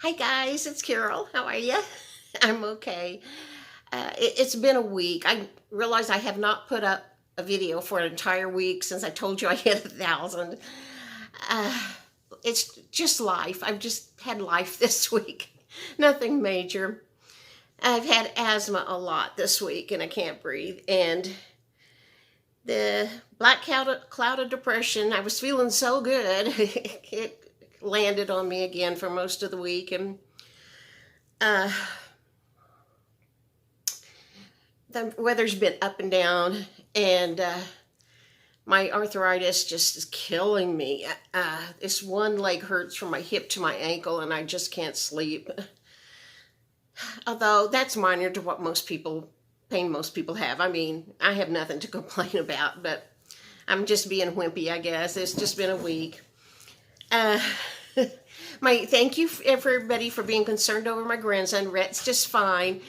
Hi guys, it's Carol. How are you? I'm okay. It's been a week. I realize I have not put up a video for an entire week since I told you I hit 1,000. Uh, it's just life. I've just had life this week. Nothing major. I've had asthma a lot this week and I can't breathe. And the black cloud of depression, I was feeling so good. It landed on me again for most of the week. And uh, the weather's been up and down, and my arthritis just is killing me. This one leg hurts from my hip to my ankle, and I just can't sleep. Although that's minor to what pain most people have. I mean, I have nothing to complain about, but I'm just being wimpy, I guess. It's just been a week. Thank you everybody for being concerned over my grandson. Rhett's just fine.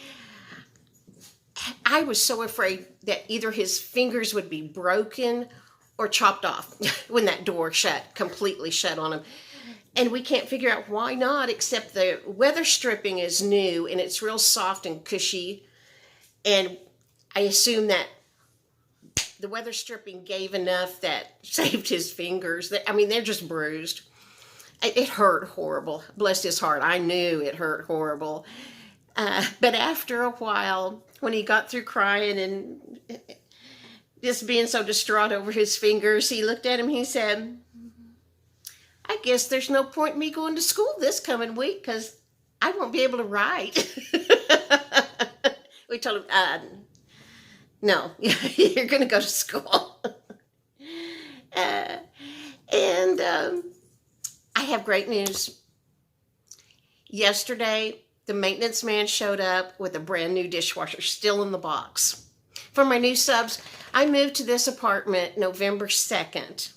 I was so afraid that either his fingers would be broken or chopped off when that door completely shut on him. And we can't figure out why not, except the weather stripping is new and it's real soft and cushy. And I assume that the weather stripping gave enough that saved his fingers. I mean, they're just bruised. It hurt horrible. Bless his heart. I knew it hurt horrible. But after a while, when he got through crying and just being so distraught over his fingers, he looked at him and he said, I guess there's no point in me going to school this coming week because I won't be able to write. We told him, no, you're going to go to school. And I have great news. Yesterday, the maintenance man showed up with a brand new dishwasher still in the box. For my new subs, I moved to this apartment November 2nd.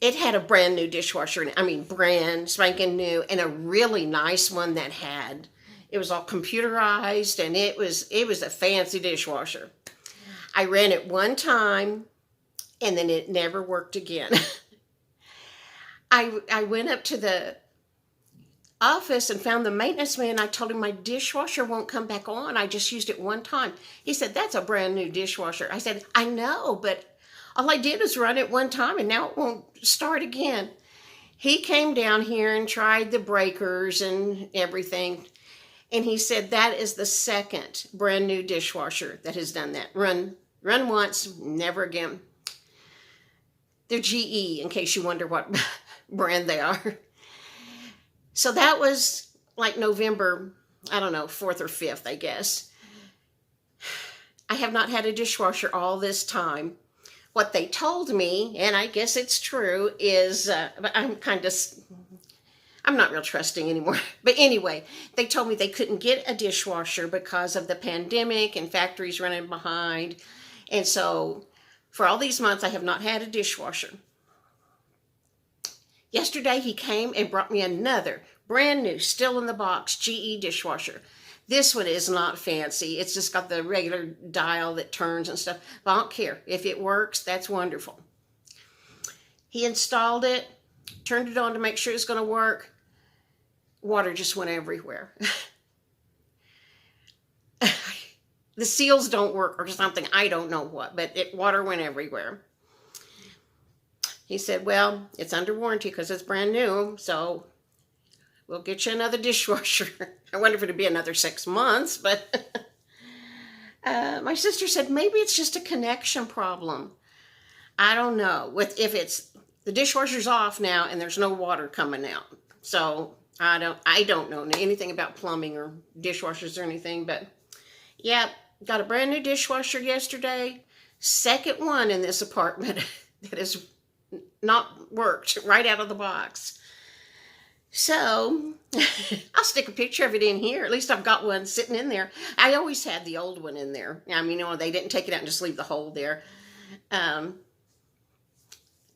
It had a brand new dishwasher, I mean brand spanking new, and a really nice one it was all computerized, and it was a fancy dishwasher. I ran it one time and then it never worked again. I went up to the office and found the maintenance man. I told him my dishwasher won't come back on. I just used it one time. He said, that's a brand new dishwasher. I said, I know, but all I did was run it one time and now it won't start again. He came down here and tried the breakers and everything. And he said, that is the second brand new dishwasher that has done that. Run once, never again. They're GE, in case you wonder what brand they are. So that was like November, I don't know, 4th or 5th, I guess. I have not had a dishwasher all this time. What they told me, and I guess it's true, is I'm not real trusting anymore. But anyway, they told me they couldn't get a dishwasher because of the pandemic and factories running behind. And so for all these months, I have not had a dishwasher. Yesterday, he came and brought me another brand new, still in the box, GE dishwasher. This one is not fancy. It's just got the regular dial that turns and stuff. But I don't care. If it works, that's wonderful. He installed it, turned it on to make sure it's going to work. Water just went everywhere. The seals don't work or something. I don't know what, but water went everywhere. He said, well, it's under warranty because it's brand new, so we'll get you another dishwasher. I wonder if it'd be another 6 months, but my sister said maybe it's just a connection problem. I don't know. If it's the dishwasher's off now and there's no water coming out. So I don't know anything about plumbing or dishwashers or anything, but yeah, got a brand new dishwasher yesterday. Second one in this apartment that has not worked right out of the box. So I'll stick a picture of it in here. At least I've got one sitting in there. I always had the old one in there. I mean, they didn't take it out and just leave the hole there.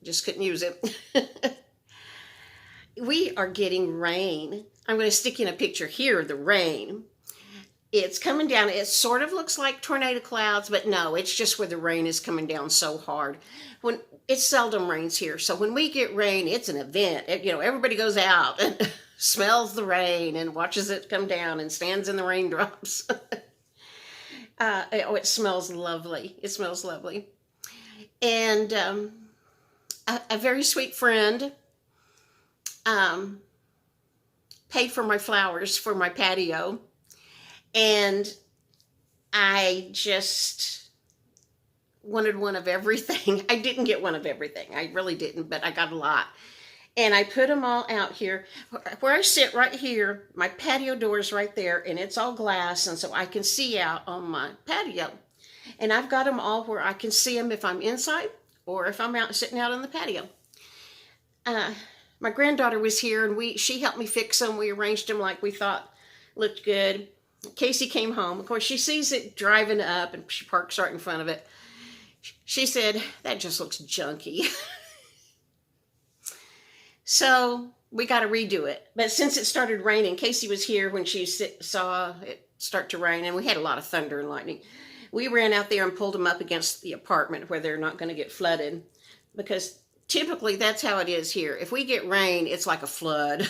Just couldn't use it. We are getting rain. I'm going to stick in a picture here of the rain. It's coming down. It sort of looks like tornado clouds, but no, it's just where the rain is coming down so hard. When it seldom rains here. So when we get rain, it's an event. Everybody goes out and smells the rain and watches it come down and stands in the raindrops. It smells lovely. It smells lovely. And a very sweet friend paid for my flowers for my patio. And I just wanted one of everything. I didn't get one of everything. I really didn't, but I got a lot. And I put them all out here. Where I sit right here, my patio door is right there, and it's all glass, and so I can see out on my patio. And I've got them all where I can see them if I'm inside or if I'm out sitting out on the patio. My granddaughter was here, and she helped me fix them. We arranged them like we thought looked good. Casey came home. Of course, she sees it driving up, and she parks right in front of it. She said, "That just looks junky." So we got to redo it. But since it started raining, Casey was here when she saw it start to rain, and we had a lot of thunder and lightning. We ran out there and pulled them up against the apartment where they're not going to get flooded, because typically that's how it is here. If we get rain, it's like a flood.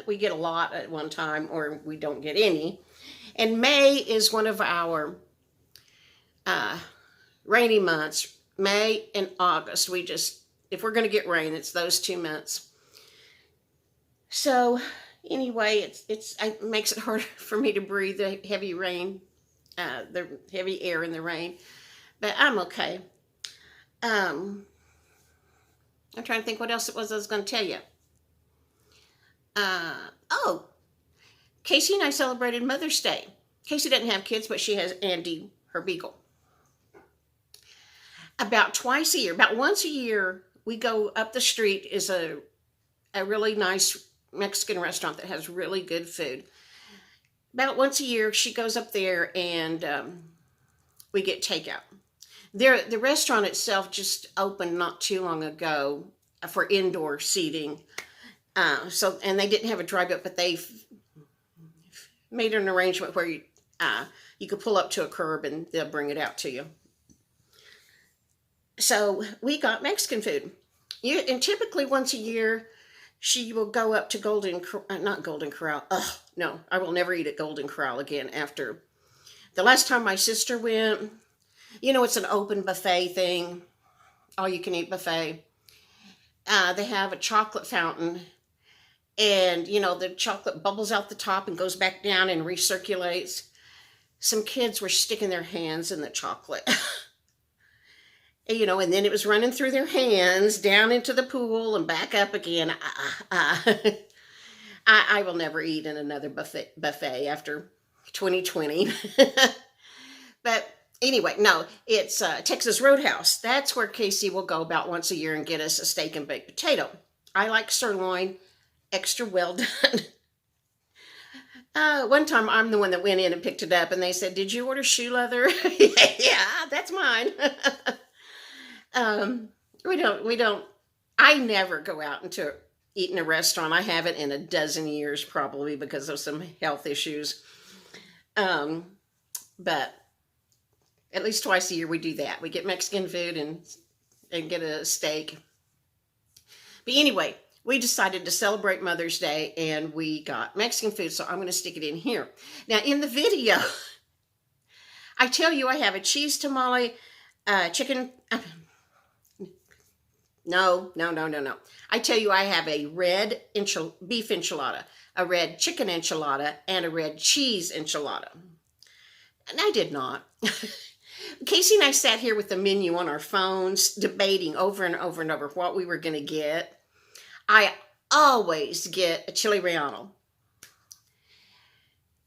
We get a lot at one time, or we don't get any. And May is one of our rainy months. May and August. If we're going to get rain, it's those 2 months. So anyway, it makes it harder for me to breathe the heavy rain, the heavy air in the rain, but I'm okay. I'm trying to think what else it was I was going to tell you. Casey and I celebrated Mother's Day. Casey doesn't have kids, but she has Andy, her beagle. About once a year, we go up the street is a really nice Mexican restaurant that has really good food. About once a year, she goes up there and we get takeout. The restaurant itself just opened not too long ago for indoor seating. And they didn't have a drive-up, but they made an arrangement where you could pull up to a curb and they'll bring it out to you. So we got Mexican food. And typically once a year, she will go up to not Golden Corral. Oh, no, I will never eat at Golden Corral again after. The last time my sister went, it's an open buffet thing, all you can eat buffet. They have a chocolate fountain, and, the chocolate bubbles out the top and goes back down and recirculates. Some kids were sticking their hands in the chocolate. And then it was running through their hands down into the pool and back up again. I will never eat in another buffet after 2020. But anyway, no, it's Texas Roadhouse. That's where Casey will go about once a year and get us a steak and baked potato. I like sirloin, extra well done. One time I'm the one that went in and picked it up, and they said, "Did you order shoe leather?" Yeah, that's mine. I never go out into eat in a restaurant. I haven't in a dozen years, probably because of some health issues. But at least twice a year we do that. We get Mexican food and get a steak. But anyway, we decided to celebrate Mother's Day, and we got Mexican food, so I'm going to stick it in here. Now, in the video, I tell you I have a cheese tamale, chicken... No. I tell you I have a red beef enchilada, a red chicken enchilada, and a red cheese enchilada. And I did not. Casey and I sat here with the menu on our phones, debating over and over and over what we were going to get. I always get a chili relleno.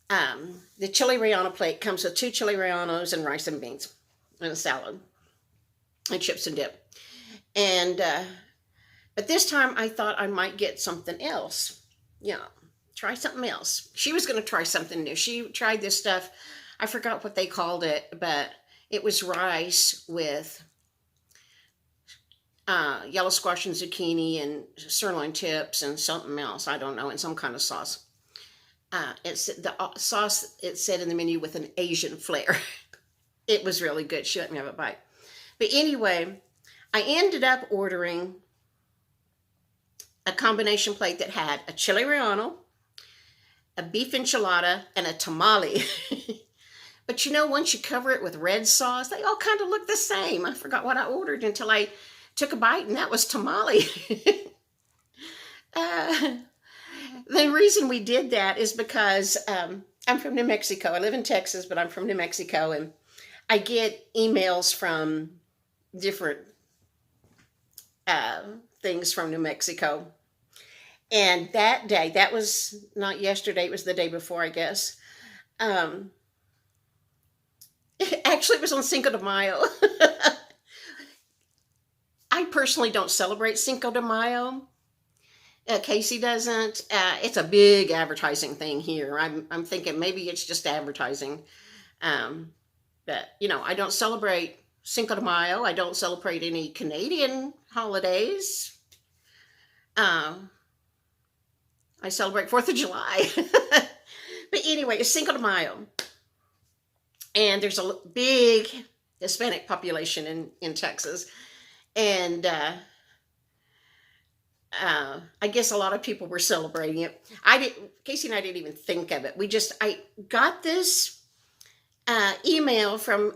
The chili relleno plate comes with 2 chili rellenos and rice and beans and a salad and chips and dip. And but this time I thought I might get something else. Try something else. She was going to try something new. She tried this stuff. I forgot what they called it, but it was rice with yellow squash and zucchini and sirloin tips and something else. I don't know, and some kind of sauce. It's the sauce, it said in the menu, with an Asian flair. It was really good. She let me have a bite. But anyway, I ended up ordering a combination plate that had a chili relleno, a beef enchilada, and a tamale. But you know, once you cover it with red sauce, they all kind of look the same. I forgot what I ordered until I took a bite, and that was tamale. uh, the reason we did that is because I'm from New Mexico. I live in Texas, but I'm from New Mexico, and I get emails from different things from New Mexico. And that day, that was not yesterday, it was the day before, I guess. Um, Actually, it was on Cinco de Mayo. I personally don't celebrate Cinco de Mayo. Casey doesn't. It's a big advertising thing here. I'm thinking maybe it's just advertising. Um, but, you know, I don't celebrate Cinco de Mayo. I don't celebrate any Canadian holidays. Um, I celebrate 4th of July. But anyway, it's Cinco de Mayo. And there's a big Hispanic population in Texas. And I guess a lot of people were celebrating it. Casey and I didn't even think of it. I got this email from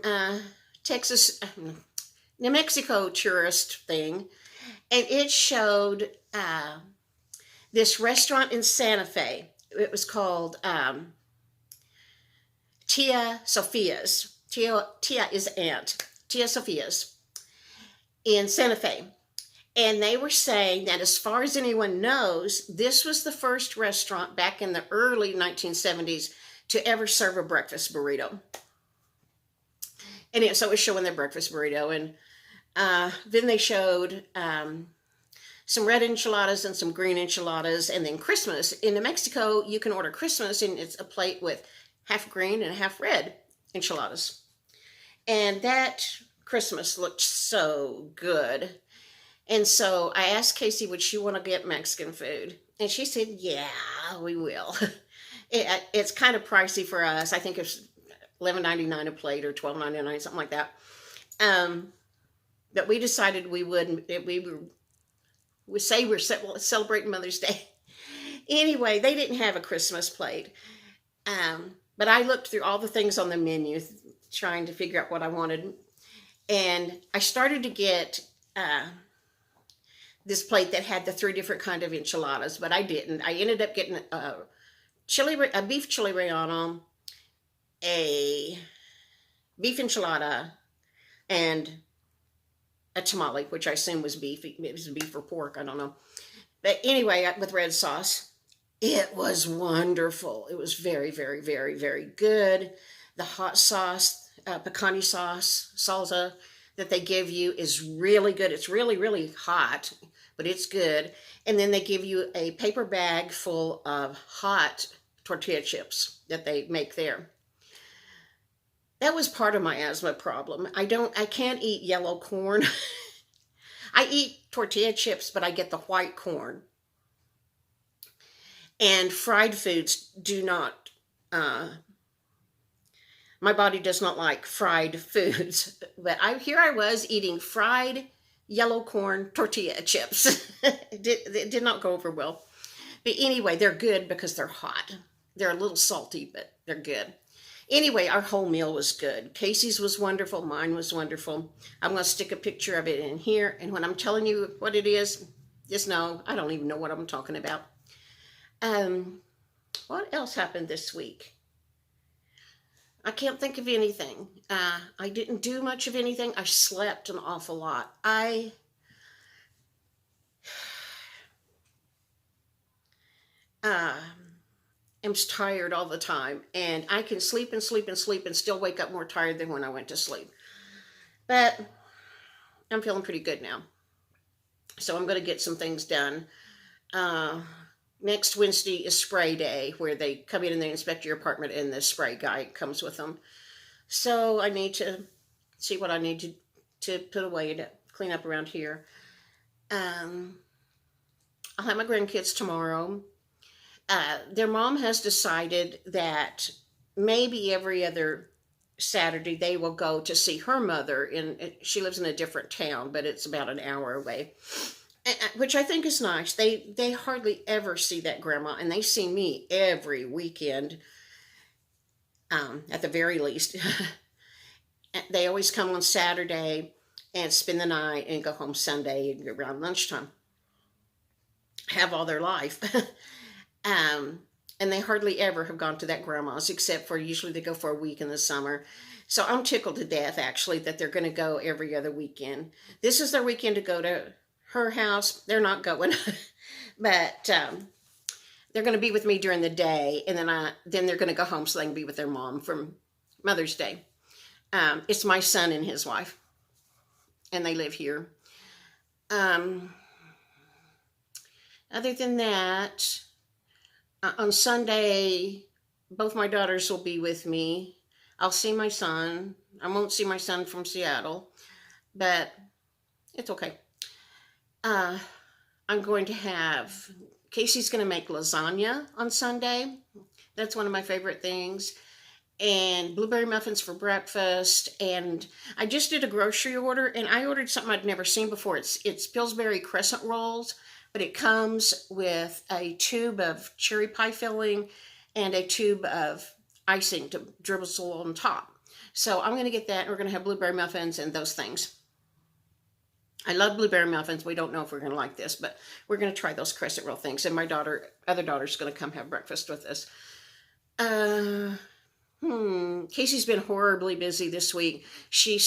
Texas, New Mexico tourist thing, and it showed this restaurant in Santa Fe. It was called Tia Sophia's. Tia is aunt. Tia Sophia's in Santa Fe. And they were saying that as far as anyone knows, this was the first restaurant back in the early 1970s to ever serve a breakfast burrito. And so it was showing their breakfast burrito. And then they showed some red enchiladas and some green enchiladas. And then Christmas. In New Mexico, you can order Christmas, and it's a plate with half green and half red enchiladas. And that Christmas looked so good. And so I asked Casey, would she want to get Mexican food? And she said, yeah, we will. It's kind of pricey for us. I think it's $11.99 a plate or $12.99, something like that. But we decided we would say we're celebrating Mother's Day. Anyway, they didn't have a Christmas plate. But I looked through all the things on the menu, trying to figure out what I wanted. And I started to get this plate that had the 3 different kind of enchiladas, but I didn't. I ended up getting a beef chili relleno, a beef enchilada, and a tamale, which I assume was beef. It was beef or pork, I don't know. But anyway, with red sauce, it was wonderful. It was very, very, very, very good. The hot sauce, picante sauce, salsa that they give you is really good. It's really, really hot, but it's good. And then they give you a paper bag full of hot tortilla chips that they make there. That was part of my asthma problem. I can't eat yellow corn. I eat tortilla chips, but I get the white corn. And fried foods do not, my body does not like fried foods. But here I was eating fried yellow corn tortilla chips. It did not go over well. But anyway, they're good because they're hot. They're a little salty, but they're good. Anyway, our whole meal was good. Casey's was wonderful. Mine was wonderful. I'm going to stick a picture of it in here. And when I'm telling you what it is, just know I don't even know what I'm talking about. What else happened this week? I can't think of anything. I didn't do much of anything. I slept an awful lot. I am tired all the time, and I can sleep and sleep and sleep and still wake up more tired than when I went to sleep. But I'm feeling pretty good now. So I'm going to get some things done. Next Wednesday is spray day, where they come in and they inspect your apartment, and the spray guy comes with them. So I need to see what I need to put away to clean up around here. I'll have my grandkids tomorrow. Their mom has decided that maybe every other Saturday they will go to see her mother. She lives in a different town, but it's about an hour away, which I think is nice. They hardly ever see that grandma, and they see me every weekend, at the very least. They always come on Saturday and spend the night and go home Sunday around lunchtime. Have all their life. And they hardly ever have gone to that grandma's, except for usually they go for a week in the summer. So I'm tickled to death, actually, that they're going to go every other weekend. This is their weekend to go to her house. They're not going, but they're going to be with me during the day, and then they're going to go home so they can be with their mom from Mother's Day. It's my son and his wife, and they live here. Other than that, on Sunday, both my daughters will be with me. I'll see my son. I won't see my son from Seattle, but it's okay. I'm going to have, Casey's going to make lasagna on Sunday. That's one of my favorite things. And blueberry muffins for breakfast. And I just did a grocery order, and I ordered something I'd never seen before. It's Pillsbury crescent rolls, but it comes with a tube of cherry pie filling and a tube of icing to drizzle on top. So I'm going to get that, and we're going to have blueberry muffins and those things. I love blueberry muffins. We don't know if we're going to like this, but we're going to try those crescent roll things. And my other daughter's going to come have breakfast with us. Casey's been horribly busy this week. She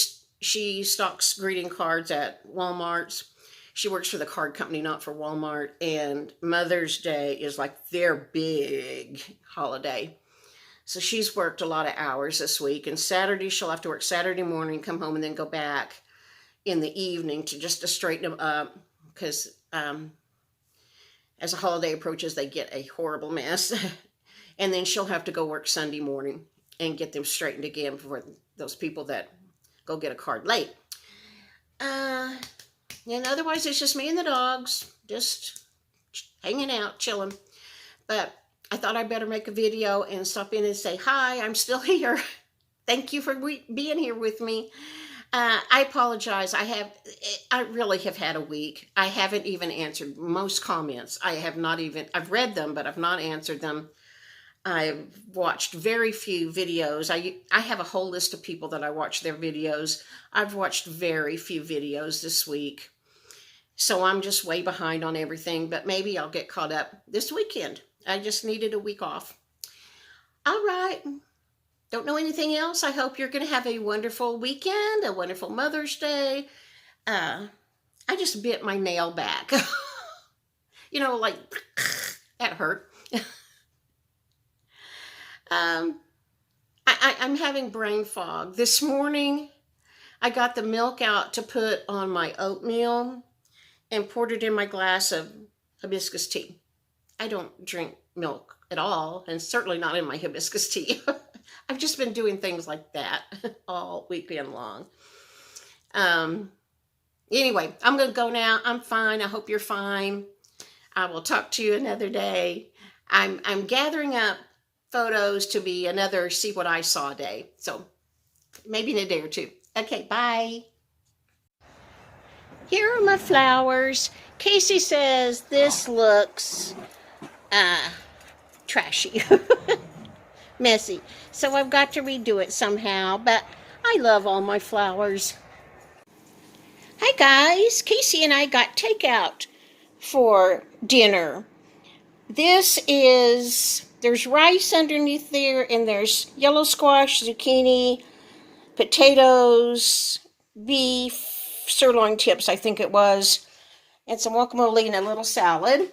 stocks greeting cards at Walmart's. She works for the card company, not for Walmart. And Mother's Day is like their big holiday. So she's worked a lot of hours this week. And Saturday, she'll have to work Saturday morning, come home, and then go back in the evening to straighten them up. Because as a holiday approaches, they get a horrible mess. And then she'll have to go work Sunday morning and get them straightened again for those people that go get a card late. And otherwise, it's just me and the dogs, just hanging out, chilling. But I thought I'd better make a video and stop in and say, hi, I'm still here. Thank you for being here with me. I apologize. I really have had a week. I haven't even answered most comments. I've read them, but I've not answered them. I've watched very few videos. I have a whole list of people that I watch their videos. I've watched very few videos this week. So I'm just way behind on everything, but maybe I'll get caught up this weekend. I just needed a week off. All right. Don't know anything else. I hope you're going to have a wonderful weekend, a wonderful Mother's Day. I just bit my nail back. Like, that hurt. I'm having brain fog. This morning, I got the milk out to put on my oatmeal and poured it in my glass of hibiscus tea. I don't drink milk at all, and certainly not in my hibiscus tea. I've just been doing things like that all weekend long. Anyway, I'm going to go now. I'm fine. I hope you're fine. I will talk to you another day. I'm gathering up photos to be another See What I Saw day. So maybe in a day or two. Okay, bye. Here are my flowers. Casey says this looks trashy, messy. So I've got to redo it somehow, but I love all my flowers. Hi guys, Casey and I got takeout for dinner. There's rice underneath there, and there's yellow squash, zucchini, potatoes, beef, sirloin tips, I think it was, and some guacamole and a little salad.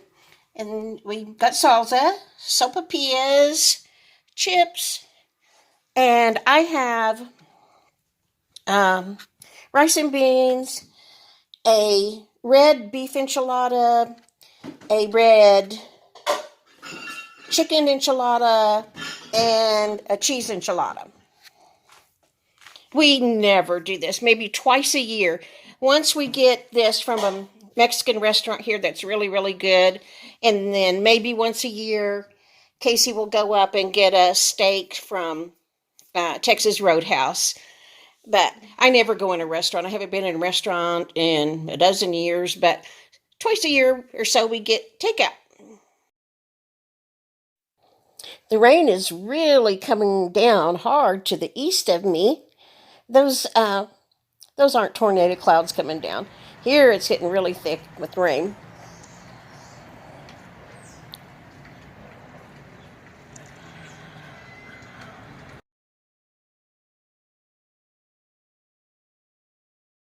And we got salsa, sopapillas, chips, and I have rice and beans, a red beef enchilada, a red chicken enchilada, and a cheese enchilada. We never do this, maybe twice a year. Once we get this from a Mexican restaurant here that's really, really good, and then maybe once a year, Casey will go up and get a steak from Texas Roadhouse. But I never go in a restaurant. I haven't been in a restaurant in a dozen years, but twice a year or so we get takeout. The rain is really coming down hard to the east of me. Those aren't tornado clouds coming down. Here it's getting really thick with rain.